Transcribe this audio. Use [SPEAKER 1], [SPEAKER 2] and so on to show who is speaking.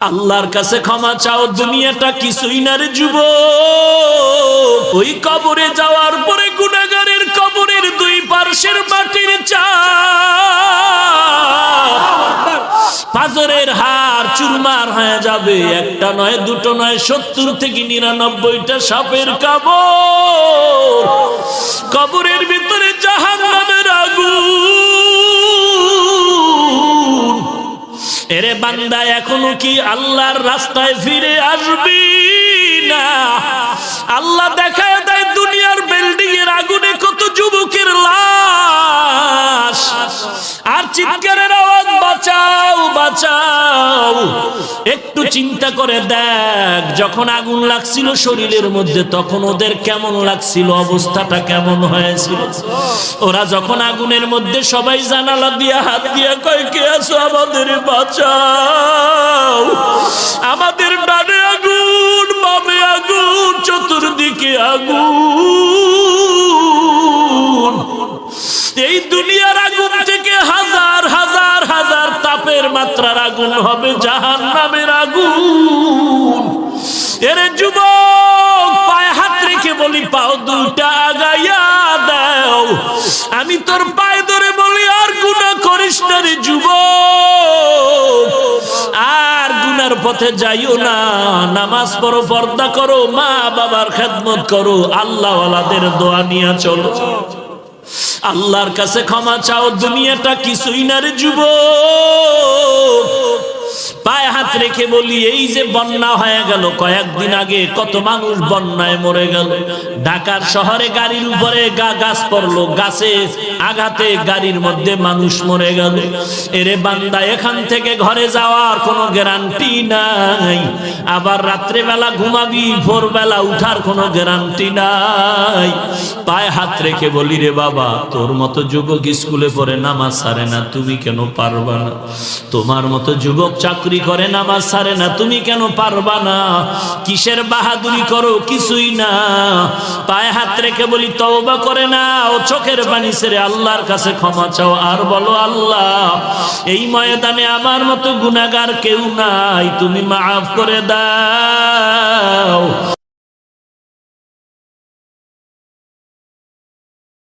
[SPEAKER 1] আল্লাহর কাছে ক্ষমা চাও, দুনিয়াটা কিছুই না রে যুবক। ওই কবরে যাওয়ার পরে গুনাহগারের কবরের দুই পার্শ্বের মাটির চাপ পাজরের হাড় চুরমার হয়ে যাবে। একটা নয়, দুটো নয়, 70 থেকে 99টা সাপের কামড়। কবরের ভিতরে জাহান্নামের আগুন। এরে বান্দা, এখনো কি আল্লাহর রাস্তায় ফিরে আসবি না? আল্লাহ দেখায় দেয় দুনিয়ার বিল্ডিং এর আগুনে কত যুবকের লাশ, আর চিৎকারের আওয়াজ, বাঁচাও বাঁচাও। একটু চিন্তা করে দেখ, যখন আগুন লাগছিল শরীরের মধ্যে তখন ওদের কেমন লাগছিল, অবস্থাটা কেমন হয়েছিল। ওরা যখন আগুনের মধ্যে সবাই জানালা দিয়া হাত দিয়া কয়, কে আছো, আমাদের বাঁচাও। আমাদের ডানে আগুন, বামে আগুন, চতুর্দিকে আগুন। এই দুনিয়ার আগুন থেকে হাজার হাজার হাজার তাপের মাত্রার আগুন হবে জাহান্নামের আগুন। এরে যুবক, পায়ে হাত রেখে বলি, পাও দুইটা আগাইয়া দাও। আমি তোর পায়ে ধরে বলি, আর গুনাহ করিস না রে যুবক, আর গুনার পথে যাইও না। নামাজ পড়ো, পর্দা করো, মা বাবার খেদমত করো, আল্লাহ ওয়ালাদের দোয়া নিয়ে চলো। আল্লাহর কাছে ক্ষমা চাও, দুনিয়াটা কিছুই না রে যুবক। পায়ে হাত রেখে বলি, এই যে বন্যা হয়ে গেল কয়েকদিন আগে, কত মানুষ বন্যায় মরে গেল। ঢাকার শহরে গাড়ির উপরে গাছ পড়লো, গাছে আঘাতে গাড়ির মধ্যে মানুষ মরে গেল। এরে বান্দা, এখান থেকে ঘরে যাওয়ার কোনো গ্যারান্টি নাই। আবার রাত্রে বেলা ঘুমাবি, ভোরবেলা উঠার কোনো গ্যারান্টি নাই। পায়ে হাত রেখে বলি, রে বাবা, তোর মতো যুবক স্কুলে পড়ে নামাজ ছাড়ে না, তুমি কেন পারবা না? তোমার মতো যুবক চাকরি করে নামাজ ছাড়ে না, তুমি কেন পারবা না? কিসের বাহাদুরি করো? কিছুই না। পায়ে হাত রেখে বলি, তওবা করে নাও, চোখের পানি ছেড়ে আল্লাহর কাছে ক্ষমা চাও, আর বলো, আল্লাহ, এই ময়দানে আমার মতো গুনাহগার কেউ নাই, তুমি মাফ করে দাও।